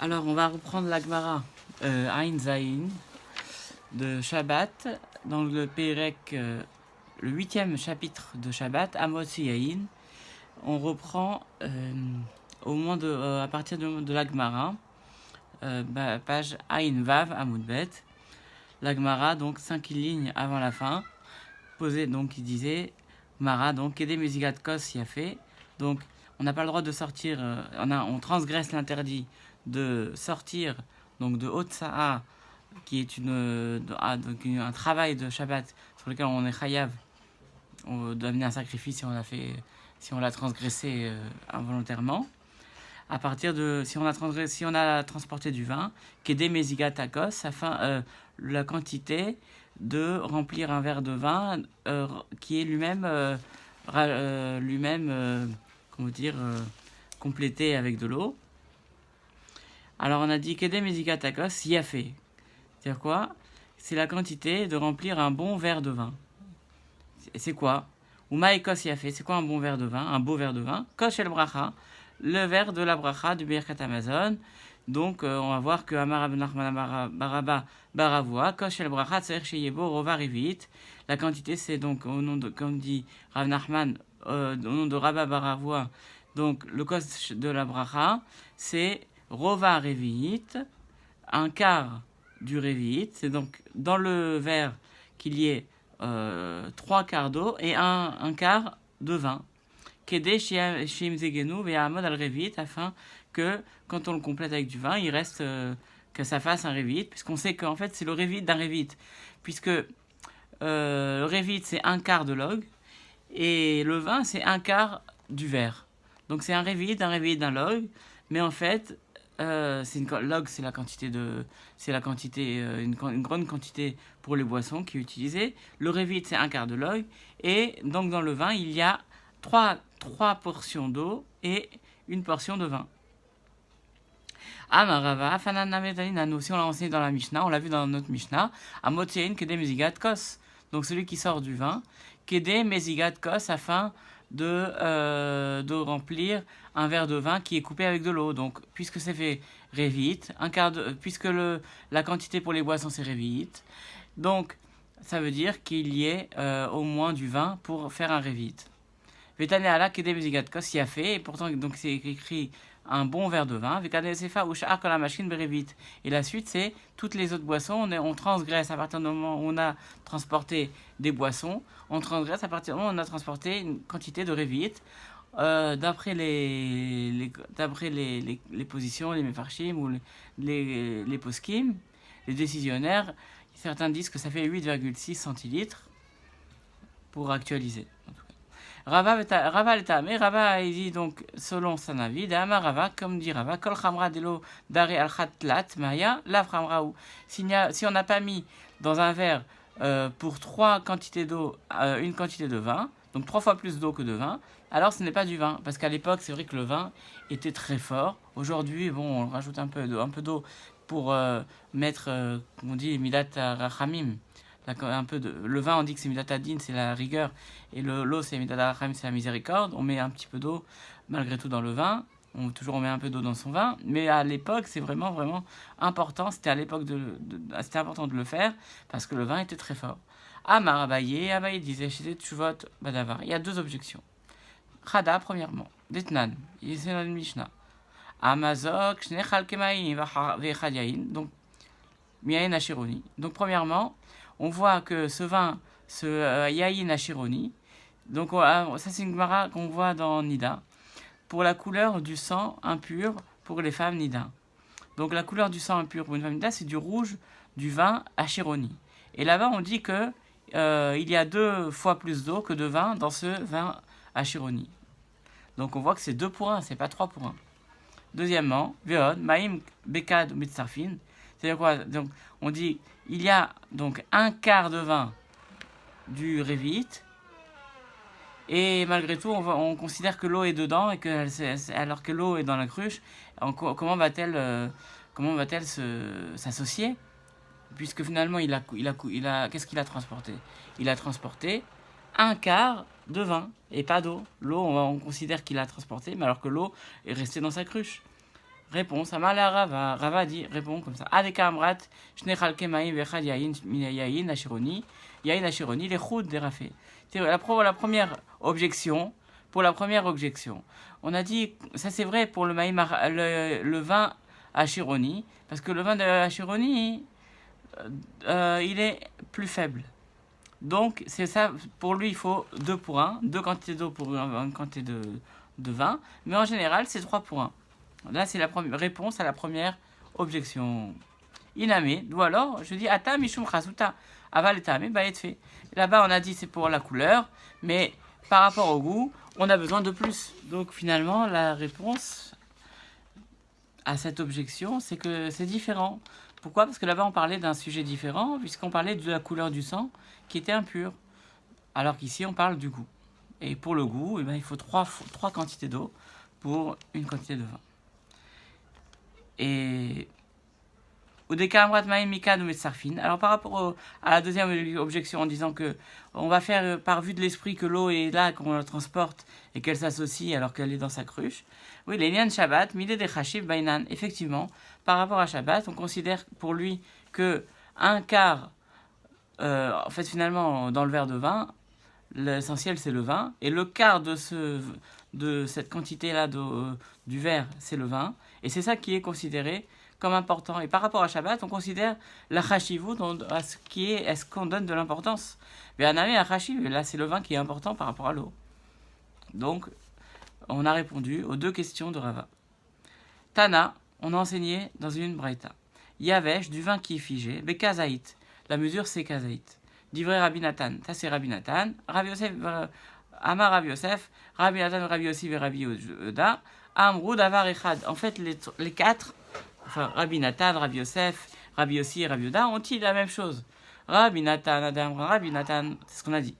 Alors, on va reprendre la Gemara Ain Zain de Shabbat dans le Pérec, le 8e chapitre de Shabbat, Amot Yain. On reprend au moment à partir de la Gemara, page Ain Vav Amud Bet. La Gemara, donc 5 lignes avant la fin, posé, donc il disait Gemara, donc Kedem Mezigat Kos Yafé. Donc, on n'a pas le droit de sortir, on transgresse l'interdit de sortir donc de Otsa'a, qui est un travail de Shabbat sur lequel on est chayav d'amener un sacrifice si on l'a transgressé involontairement. À partir de si on a transporté du vin, Kedem Mezigat Takos, afin la quantité de remplir un verre de vin qui est lui-même complété avec de l'eau. Alors on a dit Kedem Mezigat Takos Yafé. C'est-à-dire quoi? C'est la quantité de remplir un bon verre de vin. C'est quoi? Ou Maïkos Yafé, c'est quoi un bon verre de vin? Un beau verre de vin. Kosh el Bracha, le verre de la Bracha du Birkat Hamazon. Donc on va voir que Amar Rav Nachman Baraba Baravua, Kosh el Bracha Tserech Sheyebo Rova Rivit. La quantité, c'est donc au nom de, comme dit Rav Nachman, au nom de Rabba Baravua, donc le Kosh de la Bracha, c'est Rova Rivit, un quart du Rivit. C'est donc dans le verre qu'il y ait 3 quarts d'eau et un quart de vin. Kede Shim Zegenu Ve'amod al Revit, afin que quand on le complète avec du vin, il reste que ça fasse un Revit, puisqu'on sait qu'en fait c'est le Revit d'un Revit, puisque le Revit c'est un quart de log et le vin c'est un quart du verre. Donc c'est un Revit d'un log, mais en fait log c'est la quantité une grande quantité pour les boissons qui est utilisée. Le Revit c'est un quart de log, et donc dans le vin il y a 3 portions d'eau et une portion de vin. Amarava, Fananametaninu, si on l'a enseigné dans la Mishnah, on l'a vu dans notre Mishnah, Amotien Kedem Mezigat Kos. Donc celui qui sort du vin, Kedem Mezigat Kos, afin de remplir un verre de vin qui est coupé avec de l'eau. Donc puisque c'est fait Revit, puisque la quantité pour les boissons c'est Revit, donc ça veut dire qu'il y ait au moins du vin pour faire un Revit. Vetane ala Kedem Mezigat Kos Yafé, et pourtant donc c'est écrit un bon verre de vin. Vetane Sefa ou Sha'ar la machine Berevit. Et la suite c'est toutes les autres boissons. On transgresse à partir du moment où on a transporté des boissons. On transgresse à partir du moment où on a transporté une quantité de Revit. D'après les positions, les mefarshim ou les poskim, les décisionnaires, certains disent que ça fait 8,6 centilitres pour actualiser. Rava il dit donc selon son avis, Dama Rava, comme dit Rava, Kol Khamra Delo Dare Al Khatlat Maya, Lav Khamraou. Si on n'a pas mis dans un verre pour 3 quantités d'eau, une quantité de vin, donc 3 fois plus d'eau que de vin, alors ce n'est pas du vin. Parce qu'à l'époque, c'est vrai que le vin était très fort. Aujourd'hui, bon, on rajoute un peu d'eau pour mettre, on dit, Midat Rachamim. Le vin, on dit que c'est Midat Adin, c'est la rigueur, et l'eau c'est Midat Rachamim, c'est la miséricorde. On met un petit peu d'eau malgré tout dans le vin. On met un peu d'eau dans son vin, mais à l'époque c'est vraiment important. C'était à l'époque c'était important de le faire parce que le vin était très fort. Amar Abaye disait chez Tshuvot Badavar, il y a 2 objections. Chada, premièrement, Detnan, il est dans le Mishnah. Amazok Shnechal Kemaïn Vechad Yain, donc Miaïn Ashironi. Donc premièrement, on voit que ce vin, ce Yaïn Ashironi, donc ça c'est une Gemara qu'on voit dans Nida, pour la couleur du sang impur pour les femmes Nida. Donc la couleur du sang impur pour une femme Nida, c'est du rouge du vin Ashironi. Et là-bas, on dit que il y a 2 fois plus d'eau que de vin dans ce vin Ashironi. Donc on voit que c'est 2 pour 1, c'est pas 3 pour 1. Deuxièmement, Veod, Maïm Bekad Mitzarfin. C'est-à-dire quoi? Donc on dit il y a donc un quart de vin du Revit, et malgré tout on considère que l'eau est dedans, et alors que l'eau est dans la cruche, comment va-t-elle s'associer, puisque finalement qu'est-ce qu'il a transporté? Il a transporté un quart de vin et pas d'eau. L'eau, on considère qu'il a transporté, mais alors que l'eau est restée dans sa cruche. Réponse, Amar la Rava. Rava dit, répond comme ça. Adeka amrat, shne chalke ma'im vechad yayin ashironi, les choud des rafés. La première objection, pour la première objection, on a dit, ça c'est vrai pour le maïm, le vin ashironi, parce que le vin de ashironi, il est plus faible. Donc, c'est ça, pour lui, il faut 2 pour 1, 2 quantités d'eau pour une quantité de vin, mais en général, c'est 3 pour 1. Là, c'est la réponse à la première objection. Iname, ou alors, je dis Ata Mishum Chasuta, Aval Etame, Baet fait. Là-bas, on a dit c'est pour la couleur, mais par rapport au goût, on a besoin de plus. Donc, finalement, la réponse à cette objection, c'est que c'est différent. Pourquoi? Parce que là-bas, on parlait d'un sujet différent, puisqu'on parlait de la couleur du sang qui était impure. Alors qu'ici, on parle du goût. Et pour le goût, eh ben, il faut 3 quantités d'eau pour une quantité de vin. Et alors par rapport à la deuxième objection en disant que on va faire par vue de l'esprit que l'eau est là, qu'on la transporte et qu'elle s'associe alors qu'elle est dans sa cruche. Oui, les liens de Shabbat, midé des chashiv bainan. Effectivement, par rapport à Shabbat, on considère pour lui que un quart, en fait finalement dans le verre de vin, l'essentiel c'est le vin, et le quart de cette quantité-là du verre, c'est le vin, et c'est ça qui est considéré comme important. Et par rapport à Shabbat, on considère la chashivut à ce qu'on donne de l'importance. Mais aname à chashiv, là c'est le vin qui est important par rapport à l'eau. Donc, on a répondu aux 2 questions de Rava. Tana, on a enseigné dans une braïta. Yavesh, du vin qui est figé, bekazaït, la mesure c'est kazaït. Divrei Rabbi Nathan, ça c'est Rabbi Nathan. Rabbi Yosef, Amar Rabbi Yosef, Rabbi Nathan, Rabbi Yossi et Rabbi Yehuda. Amrou Davar Echad. En fait, les 4, enfin Rabbi Nathan, Rabbi Yosef, Rabbi Yossi et Rabbi Yehuda, ont-ils la même chose? Rabbi Nathan, Adam, Rabbi Nathan, c'est ce qu'on a dit.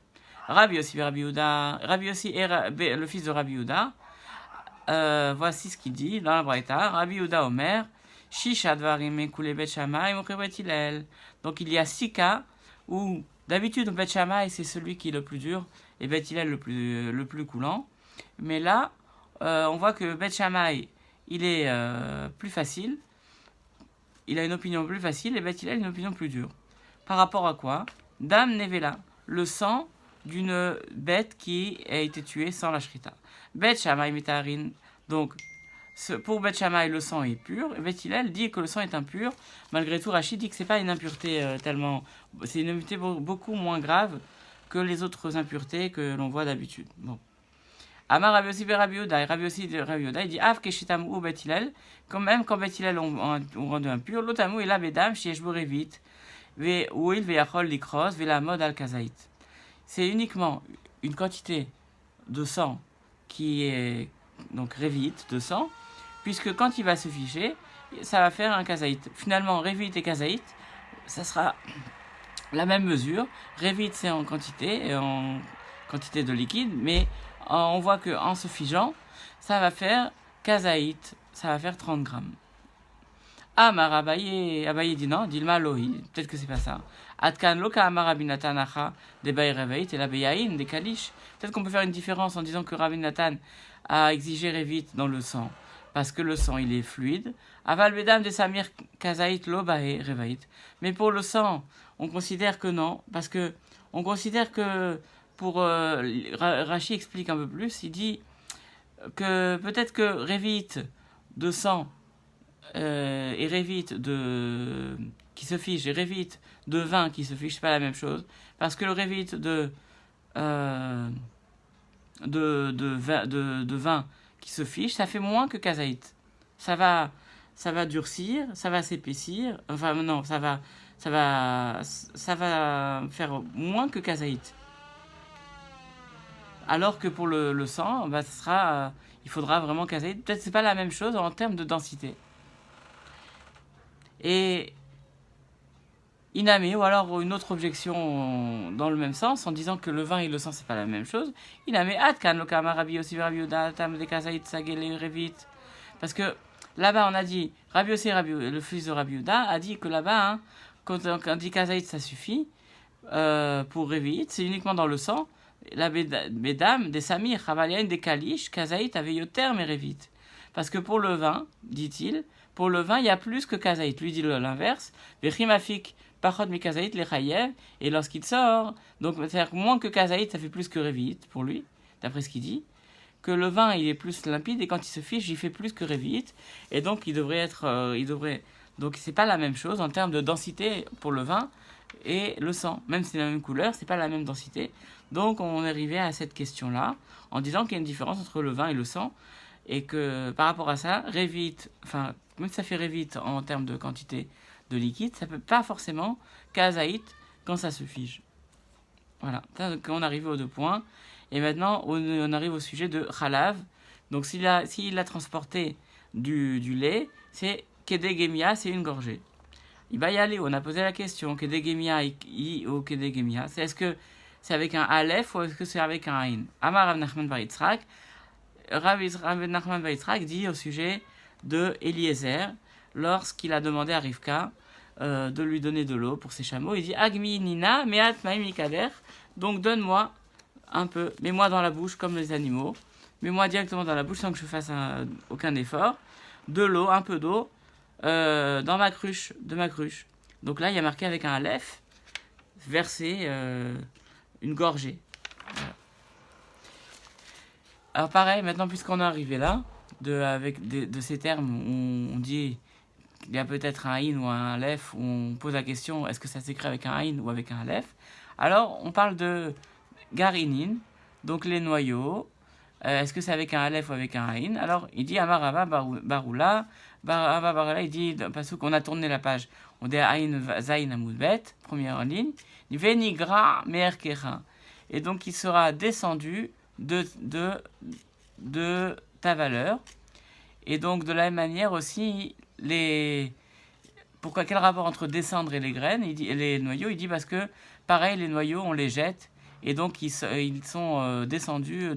Rabbi Yossi et Rabbi Yehuda, Rabbi Yossi et le fils de Rabbi Yehuda. Voici ce qu'il dit dans la Braïta. Rabbi Yehuda Omer, Shisha Dvarim Ekule Bet Shammai Mocher Bet Hillel. Donc il y a 6 cas où d'habitude Bet Shammai c'est celui qui est le plus dur et Bet Hillel le plus coulant. Mais là, on voit que Bet Shammai il est plus facile. Il a une opinion plus facile et Bet Hillel une opinion plus dure. Par rapport à quoi? Dam Nevela, le sang d'une bête qui a été tuée sans la shrita. Bet Shammai Metaharin, donc pour Bet Shammai le sang est pur, et Bet Hillel dit que le sang est impur. Malgré tout, Rachid dit que c'est pas une impureté tellement, c'est une impureté beaucoup moins grave que les autres impuretés que l'on voit d'habitude. Bon. Amar Rabbi Yossi et Rabbi Yehuda, et Rabbi Yossi et Rabbi Yehuda, il dit Av Keshitam ou Bet Hillel, quand même quand Bet Hillel on rendu impur, l'otamu et la bedam chez Eshborevit, ve ouil ve yachol likros ve la mode al kazaït. C'est uniquement une quantité de sang qui est donc révite de sang, puisque quand il va se figer, ça va faire un kazaït. Finalement, révite et kazaït, ça sera la même mesure. Révite, c'est en quantité de liquide, mais on voit qu'en se figeant, ça va faire kazaït, ça va faire 30 grammes. Amar Abaye dit non, Dilma Lohi, peut-être que c'est pas ça. Atkan Loka Amar Rabbi Nathan Acha, des Baï Reveit et la Beyaïn, des Kalish. Peut-être qu'on peut faire une différence en disant que Rabbi Nathan a exigé Revit dans le sang, parce que le sang il est fluide. Aval Bedam de Samir Kazaït Lo Bae Reveit. Mais pour le sang, on considère que non, parce que on considère que pour Rashi explique un peu plus, il dit que peut-être que Revit de sang et révite qui se fiche et révite de vin qui se fiche, c'est pas la même chose, parce que le révite de vin qui se fiche, ça fait moins que kazaït. Ça va durcir, ça va s'épaissir, enfin non, ça va faire moins que kazaït. Alors que pour le sang, bah, ça sera, il faudra vraiment kazaït. Peut-être c'est pas la même chose en termes de densité. Et Iname, ou alors une autre objection dans le même sens, en disant que le vin et le sang, c'est pas la même chose. Iname, Atkan, le Kama, Rabbi Yossi, Rabbi Yehuda, Tam, de Kazaït, Sagele, Revit. Parce que là-bas, on a dit, Rabbi Yossi, le fils de Rabbi Yehuda, a dit que là-bas, hein, quand on dit Kazaït, ça suffit. Pour Revit, c'est uniquement dans le sang. La Bedam, des Samir, Chavaliaïn, des Kalish, Kazaït, avait Yoter, mais Revit. Parce que pour le vin, dit-il, pour le vin, il y a plus que kazaït. Lui dit l'inverse. Vechimafik pachot mi kazaït le chayev. Et lorsqu'il sort, donc c'est-à-dire que moins que kazaït, ça fait plus que revit pour lui, d'après ce qu'il dit. Que le vin, il est plus limpide et quand il se fiche, il fait plus que revit. Et donc, il devrait être, donc c'est pas la même chose en termes de densité pour le vin et le sang. Même si c'est la même couleur, c'est pas la même densité. Donc, on est arrivé à cette question-là en disant qu'il y a une différence entre le vin et le sang. Et que par rapport à ça, Revit, enfin, même si ça fait Revit en termes de quantité de liquide, ça peut pas forcément Kazaït quand ça se fige. Voilà, donc on arrive aux 2 points. Et maintenant, on arrive au sujet de Khalav. Donc s'il a transporté du lait, c'est Kedegemia, c'est une gorgée. Il va y aller, on a posé la question, Kedegemia ou Kedegemia, est-ce que c'est avec un Aleph ou est-ce que c'est avec un Aïn? Amar Rav Nachman bar Yitzhak, Rav Nachman bar Yitzhak dit au sujet de Eliezer, lorsqu'il a demandé à Rivka de lui donner de l'eau pour ses chameaux, il dit Agmi Nina, Meat Maim Mikader, donc donne-moi un peu, mets-moi dans la bouche comme les animaux, mets-moi directement dans la bouche sans que je fasse aucun effort, de l'eau, un peu d'eau, dans ma cruche, de ma cruche. Donc là, il y a marqué avec un aleph, verser une gorgée. Voilà. Alors pareil, maintenant puisqu'on est arrivé là, avec de ces termes, on dit qu'il y a peut-être un aïn ou un aleph, où on pose la question, est-ce que ça s'écrit avec un aïn ou avec un aleph? Alors, on parle de garinin, donc les noyaux. Est-ce que c'est avec un aleph ou avec un aïn? Alors, il dit Amarava Baroula. Baroula, il dit, parce qu'on a tourné la page, on dit Aïn Zaïn Amoudbet, première ligne. Il dit Venigra Meerkecha. Et donc, il sera descendu de ta valeur. Et donc, de la même manière aussi, pourquoi, quel rapport entre descendre et les graines, et les noyaux? Il dit parce que, pareil, les noyaux, on les jette. Et donc, ils sont descendus,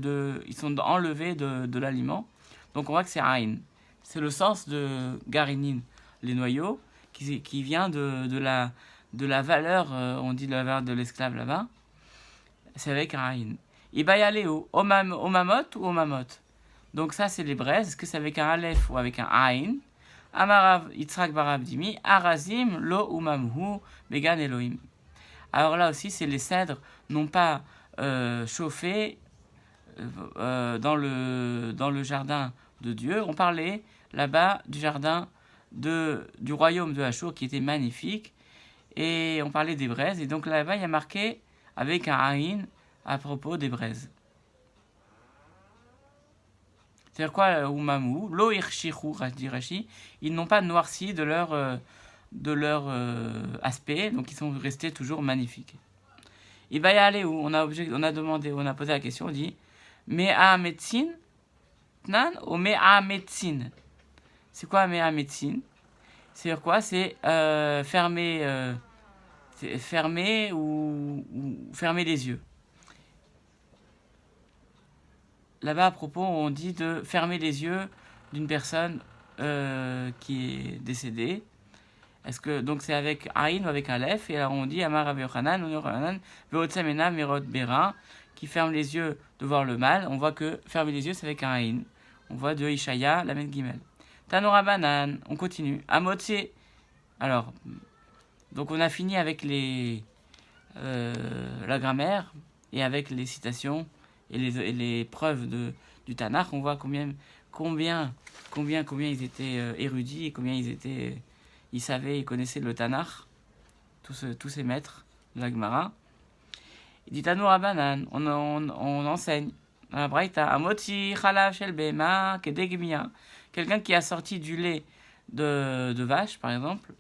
ils sont enlevés de l'aliment. Donc, on voit que c'est Aïn. C'est le sens de Garinin, les noyaux, qui vient de la valeur, on dit de la valeur de l'esclave là-bas. C'est avec un Aïn. Il va y aller au mamot ou au mamot. Donc, ça, c'est les braises. Est-ce que c'est avec un Aleph ou avec un Aïn? Amarav Yitzhak Barav Dimi, Arazim, Lo Umamhu, Began Elohim. Alors là aussi, c'est les cèdres non pas chauffés dans le jardin de Dieu. On parlait là-bas du jardin du royaume de Hachour qui était magnifique. Et on parlait des braises. Et donc là-bas, il y a marqué avec un Aïn à propos des braises. C'est-à-dire quoi, Umamou? Lo Irchichu, dit Rashi. Ils n'ont pas noirci de leur aspect, donc ils sont restés toujours magnifiques. Il va y aller où on a posé la question, on dit Mea médecine Tnan ou Mea médecine? C'est quoi Mea médecine? C'est quoi? C'est fermer ou fermer les yeux. Là-bas, à propos, on dit de fermer les yeux d'une personne qui est décédée. Est-ce que donc c'est avec Aïn ou avec Aleph? Et alors on dit Amar Rav Yochanan, Veotsamena Merot Bera, qui ferme les yeux de voir le mal. On voit que fermer les yeux c'est avec un Aïn. On voit de Ishaya, Lamed Gimel. Tanora Banan, on continue. Amotse. Alors, donc on a fini avec la grammaire et avec les citations et les preuves du Tanakh. On voit combien ils étaient érudits et combien ils savaient, ils connaissaient le Tanakh, tous ces maîtres de la Gemara. Il dit Tanoura Banan, on enseigne dans la Braïta, Amotzi Chalav Shel Bema Kedegmia, quelqu'un qui a sorti du lait de vache, par exemple,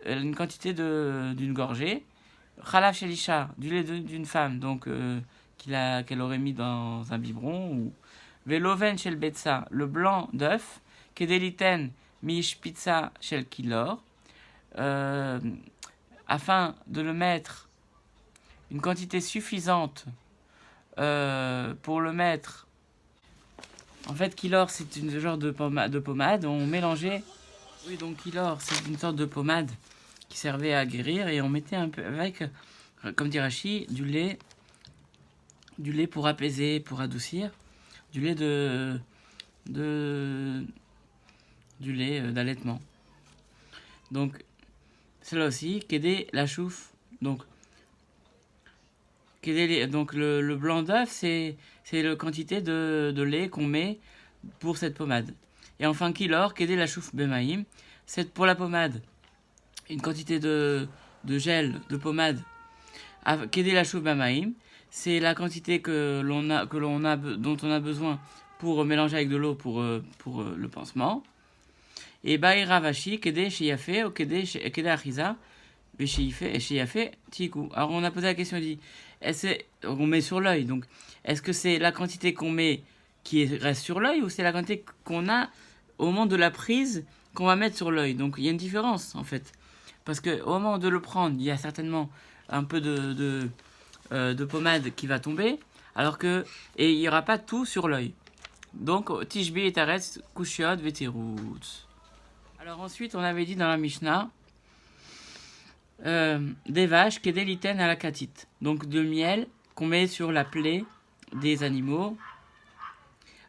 une quantité d'une gorgée, Chalav Shel Isha, du lait d'une femme, donc qu'elle aurait mis dans un biberon, ou Veloven Shel Betsa, le blanc d'œuf, Kedeliten Mish Pizza Shel Kilor, afin de le mettre une quantité suffisante pour le mettre. En fait, Kilor, c'est une genre de pommade. On mélangeait. Oui, donc Kilor, c'est une sorte de pommade qui servait à guérir et on mettait un peu avec, comme dit Rashi, du lait pour apaiser, pour adoucir, du lait de du lait d'allaitement. Donc, celle-là aussi, Kédé la chouffe. Donc, donc le blanc d'œuf, c'est la quantité de lait qu'on met pour cette pommade. Et enfin, Kilor, Kédé la chouffe Bemaïm, c'est pour la pommade. Une quantité de gel, de pommade, Kédé la chouffe Bemaïm, c'est la quantité dont on a besoin pour mélanger avec de l'eau pour le pansement. Et Baïra Vashi, Kédé Shiyafe, ou Kédé Achiza, Shiyafe, Tiku. Alors on a posé la question, on dit, on met sur l'œil, donc est-ce que c'est la quantité qu'on met qui reste sur l'œil ou c'est la quantité qu'on a au moment de la prise qu'on va mettre sur l'œil? Donc il y a une différence en fait. Parce qu'au moment de le prendre, il y a certainement un peu de pommade qui va tomber, et il n'y aura pas tout sur l'œil. Donc, Tishbi et Taretz, Kushiot, Vetirut. Alors ensuite, on avait dit dans la Mishnah, des vaches, Kedeliten à la katit. Donc de miel qu'on met sur la plaie des animaux.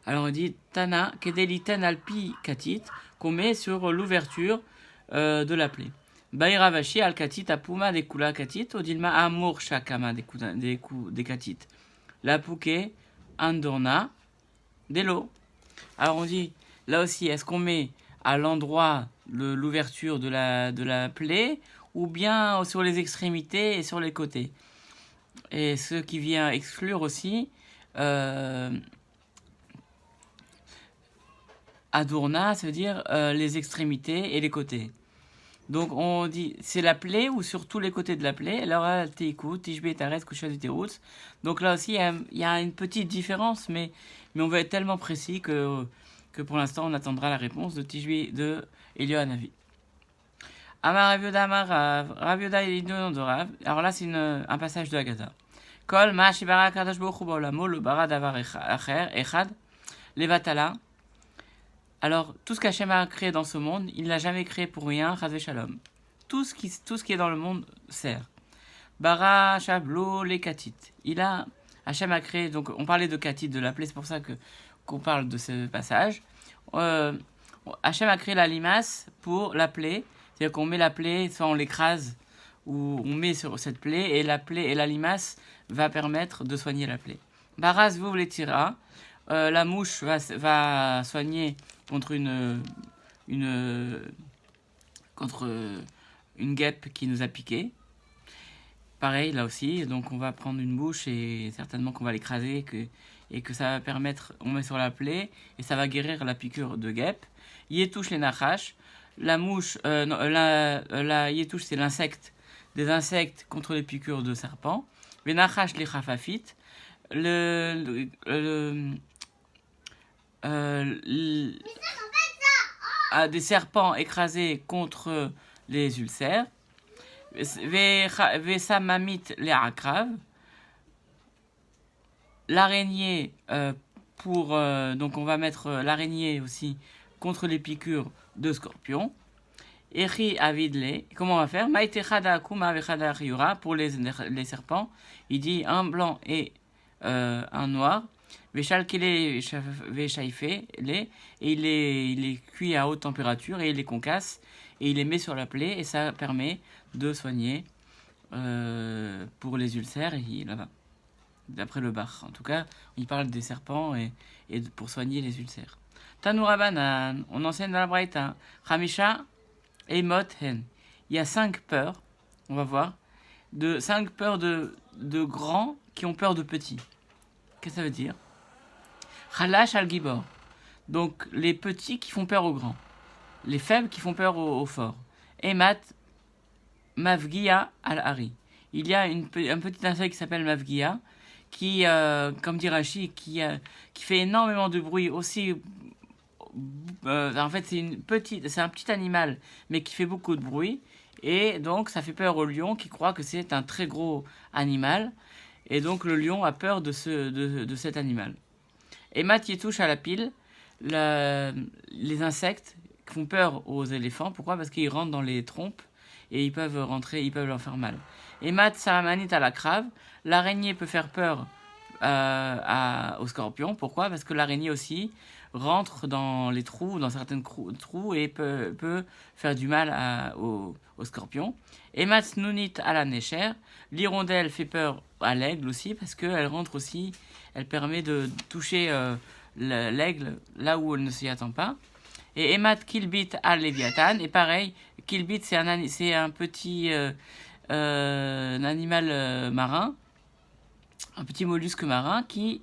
Alors on dit Tana, Kedeliten alpi katit, qu'on met sur l'ouverture de la plaie. Baïravashi al katit apuma de kula katit, odilma amur shakama des katit. La pouke andorna de l'eau. Alors on dit, là aussi, est-ce qu'on met à l'endroit de l'ouverture de la plaie ou bien sur les extrémités et sur les côtés? Et ce qui vient exclure aussi Adorna, ça veut dire les extrémités et les côtés. Donc on dit, c'est la plaie ou sur tous les côtés de la plaie. Alors Teiku, Tishbe, Taret, Kusha, Teroutz. Donc là aussi, il y a une petite différence, mais on va être tellement précis que pour l'instant, on attendra la réponse de Tishbe de Elio Hanavi. Amar Ravioda, Ravioda et l'idée de Rav. Alors là, c'est un passage de Haggadah. Kol ma shibara kadosh baruch hu ba'olamo le bara davar acher echad levatala. Alors, tout ce qu'Hachem a créé dans ce monde, il ne l'a jamais créé pour rien, Chas v'Shalom. Tout ce qui est dans le monde sert. Bara, Shablo, les Katit. Hachem a créé, donc on parlait de Katit, de la plaie, c'est pour ça qu'on parle de ce passage. Hachem a créé la limace pour la plaie, c'est-à-dire qu'on met la plaie, soit on l'écrase, ou on met sur cette plaie, et la limace va permettre de soigner la plaie. Baras, vous les tira, la mouche va soigner contre une guêpe qui nous a piqué. Pareil, là aussi, donc on va prendre une mouche et certainement qu'on va l'écraser et que ça va permettre, on met sur la plaie et ça va guérir la piqûre de guêpe. Yetouche les nachash, la mouche, la yetouche c'est l'insecte, des insectes contre les piqûres de serpents. Les nachash les chafafit, des serpents écrasés contre les ulcères. Vesamamit les akrav. L'araignée donc on va mettre l'araignée aussi contre les piqûres de scorpions. Eri avidle. Comment on va faire? Maitechada kuma vechada riura pour les serpents. Il dit un blanc et un noir. Veshalkele veshaifé et il les cuit à haute température et il les concasse et il les met sur la plaie et ça permet de soigner pour les ulcères et là-bas. D'après le bar. En tout cas, il parle des serpents et pour soigner les ulcères. Tanourabanan, on enseigne dans la Braïta. Hamisha Eimot Hen. Il y a 5 peurs, on va voir, 5 peurs de grands qui ont peur de petits. Qu'est-ce que ça veut dire? Khalash al-Gibor. Donc les petits qui font peur aux grands. Les faibles qui font peur aux forts. Emat Mavgia al-Hari. Il y a un petit insecte qui s'appelle Mavgia qui, comme dit Rashi, qui fait énormément de bruit aussi. En fait, c'est un petit animal, mais qui fait beaucoup de bruit. Et donc, ça fait peur au lion qui croit que c'est un très gros animal. Et donc, le lion a peur de cet animal. Et Matt y touche à la pile. Les insectes font peur aux éléphants. Pourquoi? Parce qu'ils rentrent dans les trompes et ils peuvent rentrer, ils peuvent leur faire mal. Et Matt Salamanit à la crave. L'araignée peut faire peur aux scorpions. Pourquoi? Parce que l'araignée aussi rentre dans les trous, dans certains trous, et peut faire du mal aux scorpions. Et Matsnunit à la Necher, l'hirondelle fait peur à l'aigle aussi, parce qu'elle rentre aussi, elle permet de toucher l'aigle là où elle ne s'y attend pas. Et Emat Kilbit à Léviathan, et pareil, Kilbit c'est un petit animal marin, un petit mollusque marin qui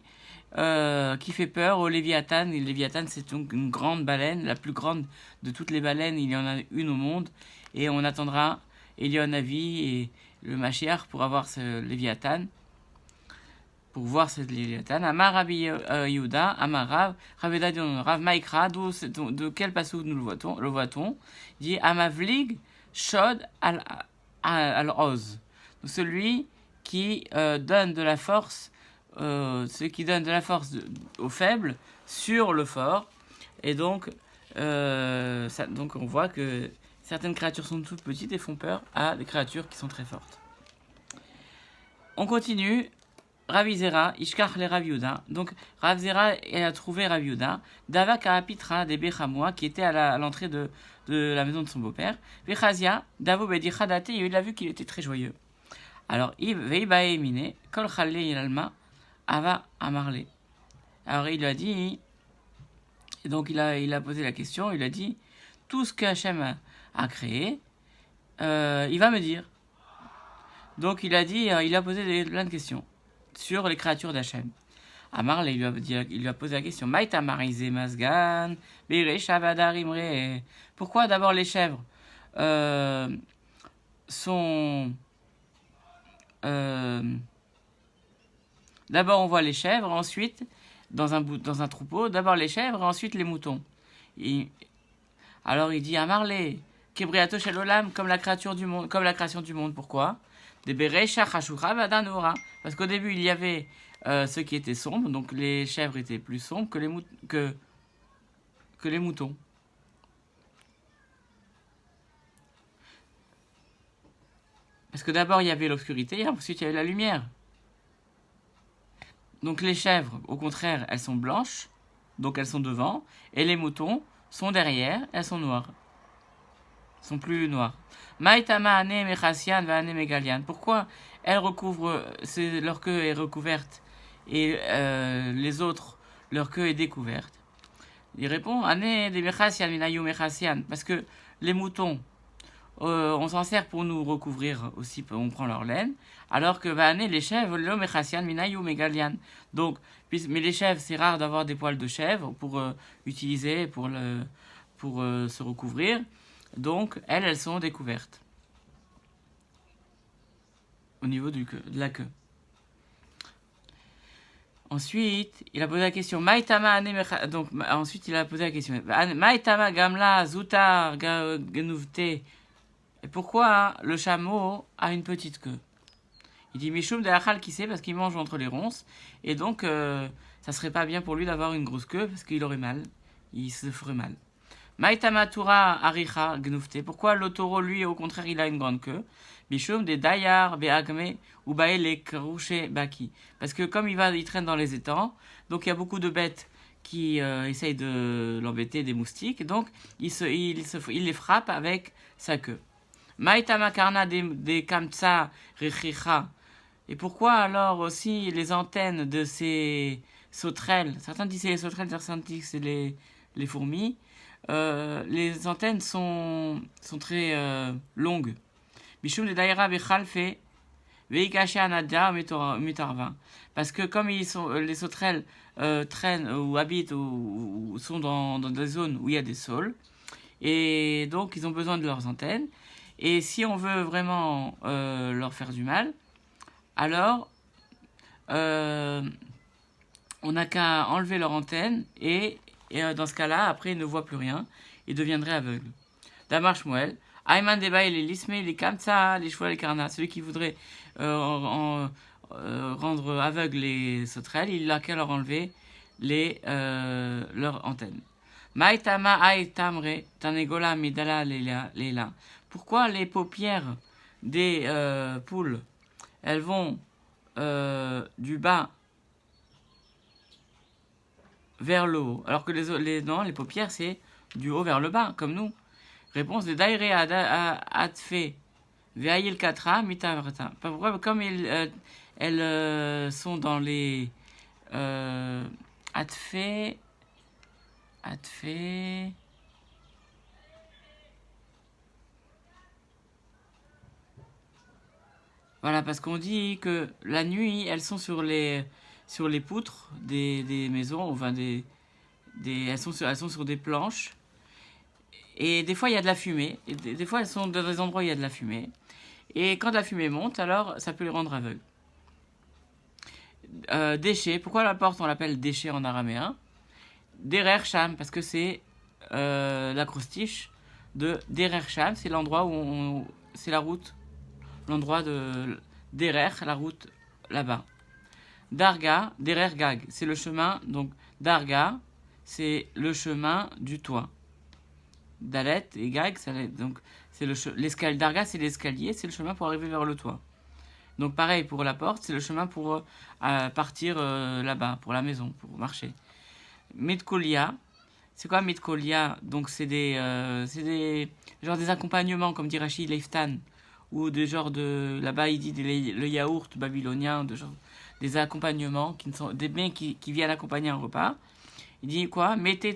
fait peur au Léviathan. Et le Léviathan, c'est donc une grande baleine, la plus grande de toutes les baleines. Il y en a une au monde. Et on attendra Elionavi et le Mashiach pour avoir ce Léviathan. Pour voir ce Léviathan. Amar Rabbi Yehuda, Amar Rav, Rav Maikra, de quel passage nous le voit-on? Il dit Amavlig Shod al-Oz. Celui qui donne de la force, aux faibles sur le fort. Et donc, donc on voit que certaines créatures sont toutes petites et font peur à des créatures qui sont très fortes. On continue. Ravi Zera, Ishkach le Rav Yehuda. Donc, Rav Zera a trouvé Rav Yehuda, Dava Karapitra de Bechamoa, qui était à l'entrée de la maison de son beau-père. Bechazia, Davo Bedichadate, il a vu qu'il était très joyeux. Alors, Veibae Mine, Kol Chale Ilalma, Ava Amarle. Alors, il lui a dit, et donc il a posé la question, il a dit, tout ce que Hachem a créé, il va me dire. Donc, il a posé plein de questions sur les créatures d'Hachem. Amarle, il lui a posé la question, Maïta Marizé Masgan, Bere Shavadar Imre. Pourquoi d'abord les chèvres sont. D'abord on voit les chèvres, ensuite dans un troupeau, d'abord les chèvres et ensuite les moutons. Alors il dit Amarle, Kebriato Shalolam, comme la création du monde. Pourquoi? Parce qu'au début il y avait ceux qui étaient sombres, donc les chèvres étaient plus sombres que les moutons. Parce que d'abord il y avait l'obscurité et ensuite il y avait la lumière. Donc les chèvres, au contraire, elles sont blanches, donc elles sont devant, et les moutons sont derrière, elles sont noires. Elles sont plus noires. Maïtama ane mechasian va ane megalian. Pourquoi elles recouvrent, leur queue est recouverte et les autres, leur queue est découverte? Il répond ane de mechasian minayu mechasian. Parce que les moutons, on s'en sert pour nous recouvrir aussi, on prend leur laine, alors que les chèvres, l'homme mechasian minayu megalian. Donc, mais les chèvres, c'est rare d'avoir des poils de chèvre pour utiliser, pour se recouvrir. Donc, elles sont découvertes au niveau de la queue. Ensuite, il a posé la question donc ensuite il a posé la question Maïtama gamla zutar genuvte. Et pourquoi le chameau a une petite queue? Il dit Mishum de Achal qui sait, parce qu'il mange entre les ronces et donc ça serait pas bien pour lui d'avoir une grosse queue parce qu'il aurait mal, il se ferait mal. Maïtama Tura Aricha Gnufte. Pourquoi le taureau, lui, au contraire, il a une grande queue? Bishum de Dayar Beagme ou Baele Krouche Baki. Parce que comme il traîne dans les étangs, donc il y a beaucoup de bêtes qui essayent de l'embêter, des moustiques, donc il les frappe avec sa queue. Maïtama Karna de Kamtsa Rechicha. Et pourquoi alors aussi les antennes de ces sauterelles? Certains disent c'est les sauterelles, certains disent c'est les fourmis. Les antennes sont très longues. Bishum de Daïra Bechalfe Veikaché Anadia Mutarva. Parce que comme les sauterelles traînent ou habitent ou sont dans des zones où il y a des saules, et donc ils ont besoin de leurs antennes. Et si on veut vraiment leur faire du mal, alors on n'a qu'à enlever leur antenne et dans ce cas-là, après, il ne voit plus rien. Il deviendrait aveugle. Damar Shmuel, Ayman Deba, il est lisme, il est kamsa, les chevaux, les carnats. Celui qui voudrait rendre aveugle les sauterelles, il n'a qu'à leur enlever leur antenne. Maïtama ay tamre, tanegola midala leila. Pourquoi les paupières des poules, elles vont du bas vers le haut. Alors que non, les paupières, c'est du haut vers le bas, comme nous. Réponse de Daire Atfe Ve'ayil Katra Mitavrata. Pourquoi? Comme elles sont dans les Atfe. Atfe. Voilà, parce qu'on dit que la nuit, elles sont sur les poutres des maisons, enfin elles sont sur des planches. Et des fois, il y a de la fumée. Et des fois, elles sont dans des endroits où il y a de la fumée. Et quand la fumée monte, alors ça peut les rendre aveugles. Déchet. Pourquoi la porte, on l'appelle déchet en araméen? Derer Sham, parce que c'est l'acrostiche de Derer Sham. C'est l'endroit où c'est la route. L'endroit de Derer, la route là-bas. Darga, Derer Gag, c'est le chemin. Donc, Darga, c'est le chemin du toit. Dalet et Gag, donc c'est l'escalier. Darga, c'est l'escalier, c'est le chemin pour arriver vers le toit. Donc, pareil pour la porte, c'est le chemin pour partir là-bas, pour la maison, pour marcher. Mitkolia, c'est quoi Mitkolia? Donc, c'est des accompagnements, comme dit Rachid Leiftan, ou des genres de. Là-bas, il dit le yaourt babylonien, des accompagnements, des biens qui viennent accompagner un repas. Il dit quoi? Mettez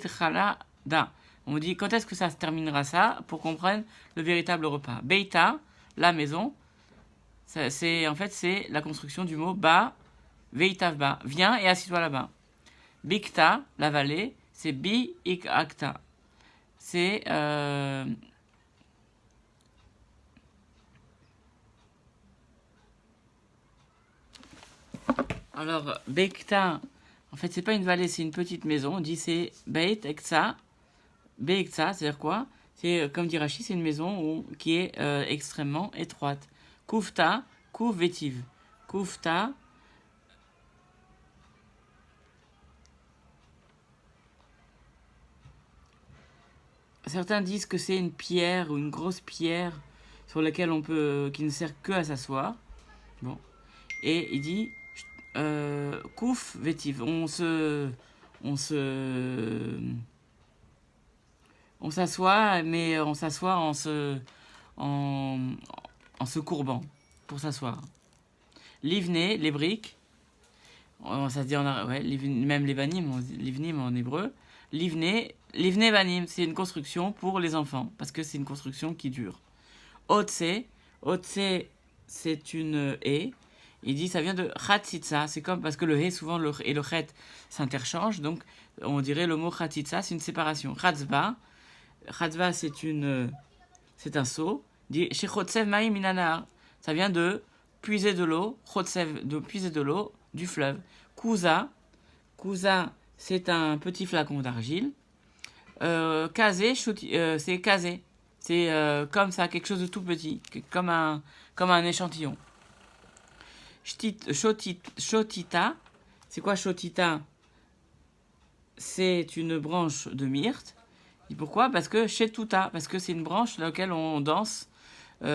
da. On dit quand est-ce que ça se terminera ça pour qu'on prenne le véritable repas. Beita, la maison, c'est la construction du mot ba, veitavba. Viens et assis-toi là-bas. Bikta, la vallée, c'est bi ik akta. C'est alors Bekta, en fait c'est pas une vallée, c'est une petite maison. On dit c'est Beit Eksa. Beeksa, c'est-à-dire quoi? C'est, comme dit Rachid, c'est une maison qui est extrêmement étroite. Koufta, Kouf Vétiv. Koufta, certains disent que c'est une pierre ou une grosse pierre sur laquelle qui ne sert que à s'asseoir. Bon. Et il dit Kouf Vétiv. On s'assoit, mais on s'assoit en se courbant pour s'asseoir. Livné, les briques, ça se dit même les banim, livnim en hébreu. Livné banim, c'est une construction pour les enfants, parce que c'est une construction qui dure. Otse, c'est une haie. Il dit ça vient de chatzitza, c'est comme parce que le haie souvent et le chet s'interchangent, donc on dirait le mot chatzitza, c'est une séparation. Chatzba, c'est un seau. Dit chez chotsev maïm minanar, ça vient de puiser de l'eau, de puiser de l'eau du fleuve. Kuza, c'est un petit flacon d'argile. Kazé, c'est kazé. C'est comme ça, quelque chose de tout petit, comme un échantillon. Shotita, c'est quoi shotita? C'est une branche de myrte. Et pourquoi? Parce que shetuta, parce que c'est une branche dans laquelle on danse, qu'on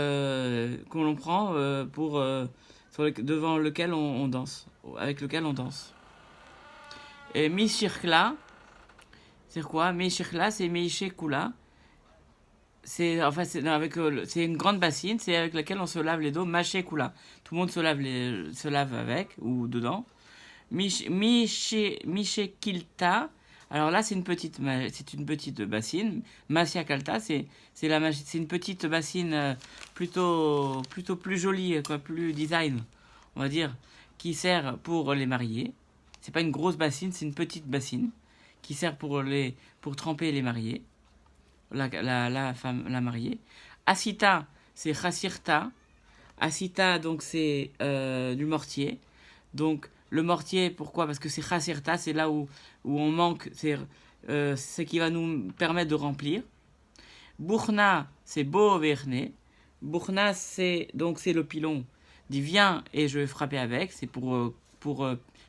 l'on prend devant lequel on danse, avec lequel on danse. Et mishirkla, c'est quoi? Mishirkla, c'est mishekula. C'est une grande bassine, c'est avec laquelle on se lave les dos. Mashekula, tout le monde se lave avec ou dedans. Mishekilta. Alors là, c'est une petite bassine. Masiakalta, c'est une petite bassine plutôt plus jolie, quoi, plus design, on va dire, qui sert pour les mariés. C'est pas une grosse bassine, c'est une petite bassine qui sert pour tremper les mariés, la femme, la mariée. Asita, c'est chasirta. Asita, donc c'est du mortier. Donc le mortier, pourquoi? Parce que c'est chasirta, c'est là où on manque, c'est ce qui va nous permettre de remplir. Bourna, c'est booverne. Bourna, c'est le pilon. Dit viens et je vais frapper avec. C'est pour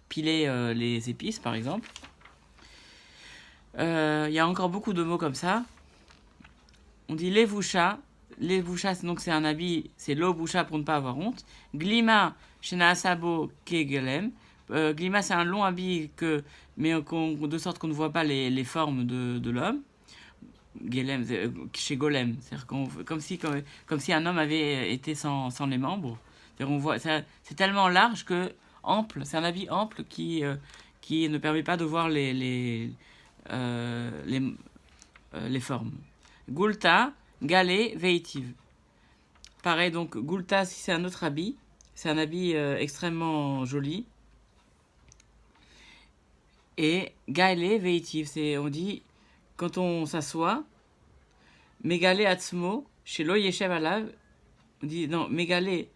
piler les épices, par exemple. Il y a encore beaucoup de mots comme ça. On dit levusha. Levusha, donc c'est un habit, c'est l'obusha pour ne pas avoir honte. Glima, shena asabo kegelem. Glima, c'est un long habit, mais de sorte qu'on ne voit pas les formes de l'homme. Golem, chez Golem, c'est-à-dire comme si un homme avait été sans les membres. On voit, c'est tellement large que ample, c'est un habit ample qui ne permet pas de voir les formes. Gulta, Galé, Veitiv. Pareil, donc Gulta, si c'est un autre habit, c'est un habit extrêmement joli. Et Galé, Veitiv, on dit quand on s'assoit, Megalé Atzmo, chez Lo Yeshev Alav, on dit non, Megalé,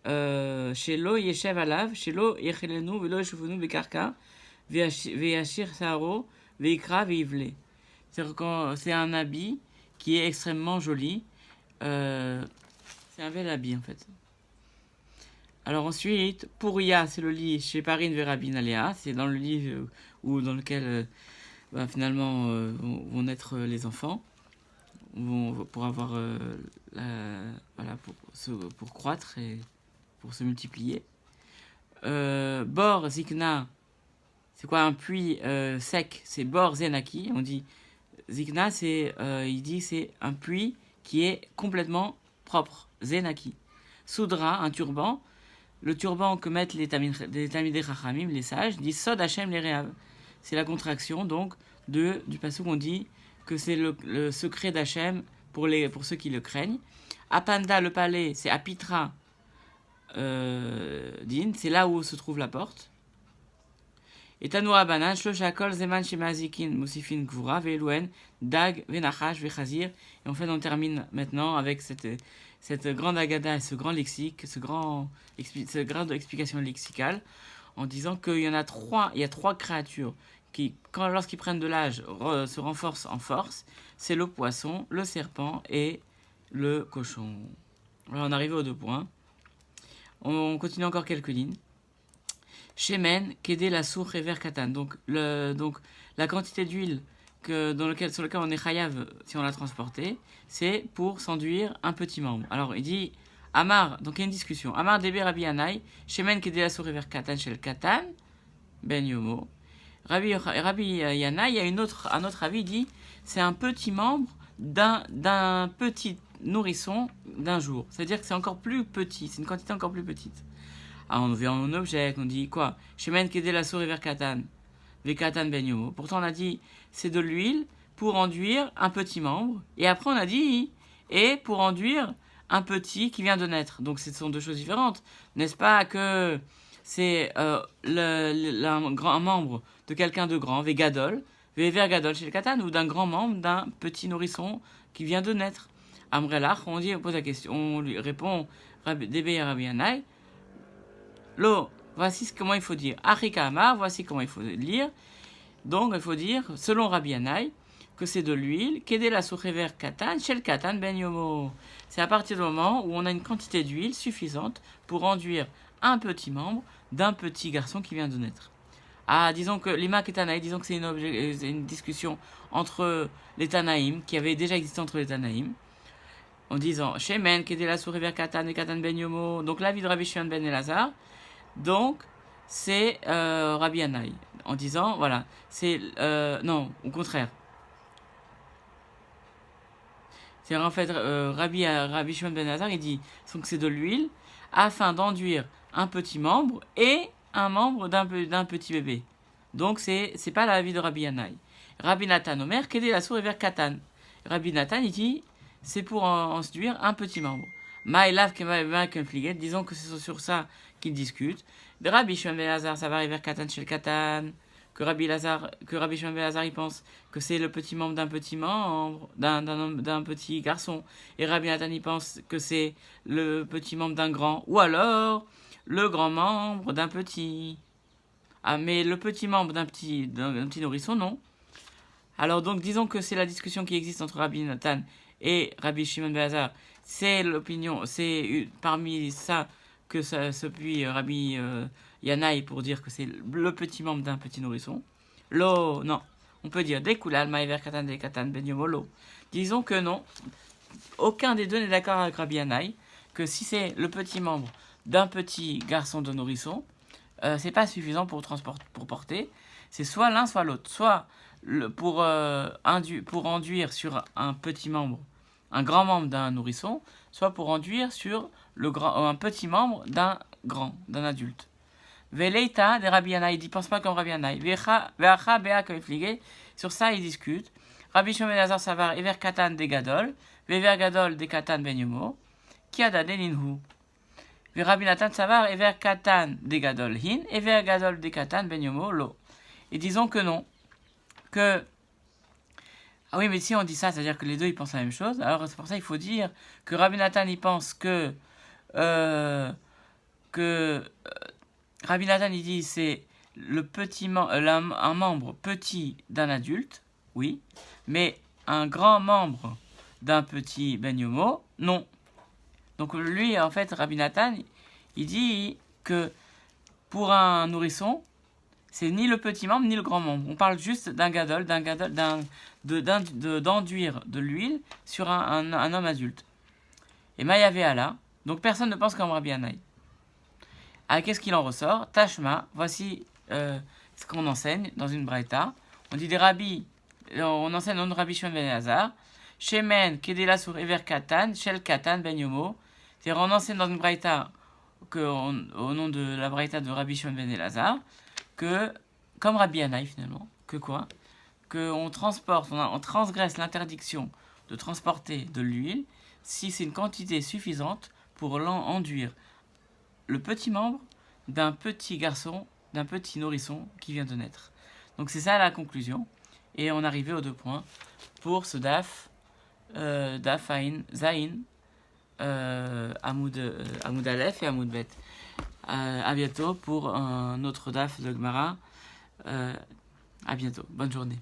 chez Lo Yeshev Alav, chez Lo Yechelenu, Velo Yeshuvenu Bekarka, Veashir Saro, Veikra, Veivle. C'est un habit qui est extrêmement joli. C'est un bel habit en fait. Alors ensuite, Pouria, c'est le lit chez Parine Verabin Aléa, c'est dans le lit dans lequel finalement vont naître les enfants, pour avoir pour croître et pour se multiplier. Bor Zikna, c'est quoi un puits sec? C'est Bor Zenaki. On dit Zikna, il dit c'est un puits qui est complètement propre. Zenaki. Soudra, un turban. Le turban que mettent les Talmidei Chachamim, les sages, dit Sod Hashem les Rehav. C'est la contraction donc du passage où on dit que c'est le secret d'Hachem pour ceux qui le craignent. Apanda, le palais, c'est Apitra Din, c'est là où se trouve la porte. Et Tanoura Banan, Shloshakol, Zeman, Shemazikin, Mosifin, Gvura, Velouen, Dag, Venachash, Vechazir. Et en fait, on termine maintenant avec cette grande agada et ce grand lexique, cette grande explication lexicale, en disant qu'il y a trois créatures qui, lorsqu'ils prennent de l'âge, se renforcent en force. C'est le poisson, le serpent et le cochon. Alors on arrive aux 2 points. On continue encore quelques lignes. Shemen, Kedé, la source et Katan. Donc la quantité d'huile sur lequel on est chayav si on l'a transporté, c'est pour s'enduire un petit membre. Alors il dit Amar, donc il y a une discussion. Amar Debe Rabbi Yanaï, Shemen, Kedé, la source et Katan, Shel Katan, Ben Yomo. Rabbi Yanaï, il y a un autre avis, il dit c'est un petit membre d'un petit nourrisson d'un jour. C'est-à-dire que c'est encore plus petit, c'est une quantité encore plus petite. Ah, on vient en objet, on dit quoi? Shemen Kedé la souris vers Katan, Vekatan Ben Yomo. Pourtant on a dit c'est de l'huile pour enduire un petit membre. Et après on a dit et pour enduire un petit qui vient de naître. Donc ce sont 2 choses différentes. N'est-ce pas que c'est un grand membre de quelqu'un de grand, Vegadol, Vever Gadol chez le Katan, ou d'un grand membre d'un petit nourrisson qui vient de naître. Amrelach, on pose la question, on lui répond Debe Rabbi Yanaï. Lo, voici comment il faut dire. Achika Amar, voici comment il faut lire. Donc il faut dire, selon Rabbi Yanaï, que c'est de l'huile, Kedé la sourever Katan, Shel Katan Ben Yomo. C'est à partir du moment où on a une quantité d'huile suffisante pour enduire un petit membre d'un petit garçon qui vient de naître. Ah, disons que l'Imak et Tanaï, disons que c'est une discussion entre les Tanaïm, qui avait déjà existé entre les Tanaïm, en disant Shemen, Kedé la sourever Katan et Katan Ben Yomo. Donc l'avis de Rabbi Shimon Ben Elazar. Donc, c'est Rabbi Yanaï, en disant, voilà, c'est, non, au contraire. C'est en fait, Rabbi Shimon Ben Elazar, il dit, donc c'est de l'huile, afin d'enduire un petit membre et un membre d'un petit bébé. Donc, c'est pas l'avis de Rabbi Yanaï. Rabbi Nathan Omer, Kedé la souris vers Katan. Rabbi Nathan, il dit, c'est pour enduire un petit membre. Maïlav Kemfliget, disons que c'est sur ça qu'ils discutent. De Rabbi Shimon Ben Elazar, ça va arriver vers Katan chez le Katan. Que Rabbi Shimon Ben Elazar, il pense que c'est le petit membre d'un petit membre, d'un petit garçon. Et Rabbi Nathan, il pense que c'est le petit membre d'un grand. Ou alors, le grand membre d'un petit. Ah, mais le petit membre d'un petit nourrisson, non. Alors donc, disons que c'est la discussion qui existe entre Rabbi Nathan et Rabbi Shimon Ben Elazar. C'est l'opinion, c'est parmi ça que ça s'appuie Rabbi Yanaï pour dire que c'est le petit membre d'un petit nourrisson. Lo, non. On peut dire Dekulal, Maïver Katan, de Katan, Ben Yomolo. Disons que non. Aucun des deux n'est d'accord avec Rabbi Yanaï que si c'est le petit membre d'un petit garçon de nourrisson, c'est pas suffisant pour porter. C'est soit l'un, soit l'autre. Soit pour enduire sur un petit membre, un grand membre d'un nourrisson, soit pour enduire sur un petit membre d'un adulte. Veleita de Rabbi Yannai, il dit pense pas comme Rabbi Yannai. Veacha bea kefligé, sur ça ils discutent. Rabbi Shimon ben Elazar savar ever katan de gadol, vever gadol de katan ben yomo, qui a dade linhu. Rabbi Nathan savar ever katan de gadol hin, ever gadol de katan ben yomo lo. Et disons que non, que ah oui, mais si on dit ça, c'est-à-dire que les deux ils pensent la même chose. Alors c'est pour ça qu'il faut dire que Rabbi Nathan il pense que Rabbi Nathan il dit c'est un membre petit d'un adulte, oui, mais un grand membre d'un petit ben yomo, non. Donc lui en fait Rabbi Nathan il dit que pour un nourrisson c'est ni le petit membre ni le grand membre. On parle juste d'enduire de l'huile sur un homme adulte. Et Mayavé Allah, donc personne ne pense comme Rabbi Yannai. Ah, qu'est-ce qu'il en ressort? Tashma, voici ce qu'on enseigne dans une braïta. On dit des rabbis, on enseigne dans le Rabbi Shimon ben Elazar, Shemen, Kedela sur Ever Katan, Shel Katan ben Yomo. C'est-à-dire on enseigne dans une braïta, au nom de la braïta de Rabbi Shimon ben Elazar, que, comme Rabbi Yannai finalement, que quoi? On transgresse l'interdiction de transporter de l'huile si c'est une quantité suffisante pour enduire le petit membre d'un petit garçon, d'un petit nourrisson qui vient de naître. Donc c'est ça la conclusion. Et on arrivait aux 2 points pour ce daf, daf Zain, Amoud Aleph et Amoud Bet. À bientôt pour un autre daf de Gemara. À bientôt. Bonne journée.